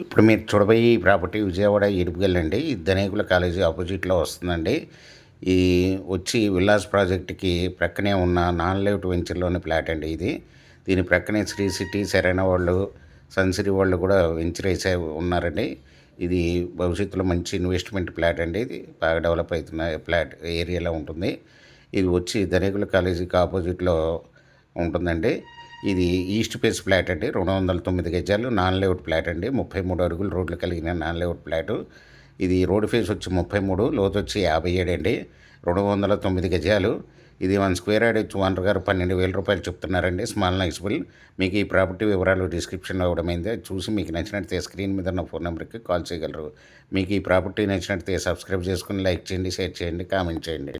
ఇప్పుడు మీరు చూడబోయే ఈ ప్రాపర్టీ విజయవాడ ఇడుపుగల్లండి. ఇది ధనికుల కాలేజీ ఆపోజిట్‌లో వస్తుందండి. ఈ వచ్చి విల్లాస్ ప్రాజెక్ట్‌కి ప్రక్కనే ఉన్న నాన్ లేఅవుట్ వెంచర్‌లోని ఫ్లాట్ అండి ఇది. దీని ప్రక్కనే శ్రీ సిటీ, సెరెనా వాళ్ళు, సన్ సిటీ వాళ్ళు కూడా వెంచర్ ఏసే ఉన్నారండి. ఇది భవిష్యత్తులో మంచి ఇన్వెస్ట్‌మెంట్ ఫ్లాట్ అండి. ఇది బాగా డెవలప్ అయితున్న ఫ్లాట్ ఏరియాలో ఉంటుంది. ఇది వచ్చి ధనికుల కాలేజీకి ఆపోజిట్‌లో ఉంటుందండి. ఇది ఈస్ట్ ఫేస్ ఫ్లాట్ అండి. 209 గజాలు నాన్ లేఅవుట్ ఫ్లాట్ అండి. 33 అడుగులు రోడ్లు కలిగిన నాన్ లేఅవుట్ ఫ్లాటు. ఇది రోడ్ ఫేస్ వచ్చి 33, లోతు వచ్చి 57 అండి. 209 గజాలు. ఇది 1 స్క్వేర్ యార్డ్ వచ్చి ఓనర్ గారు రూ. 12,000 చెప్తున్నారండి. Small negotiable. మీకు ఈ ప్రాపర్టీ వివరాలు డిస్క్రిప్షన్లో ఇవ్వడమైంది. అది చూసి మీకు నచ్చినట్లయితే స్క్రీన్ మీద ఉన్న ఫోన్ నెంబర్కి కాల్ చేయగలరు. మీకు ఈ ప్రాపర్టీ నచ్చినట్లయితే సబ్స్క్రైబ్ చేసుకుని లైక్ చేయండి, షేర్ చేయండి, కామెంట్ చేయండి.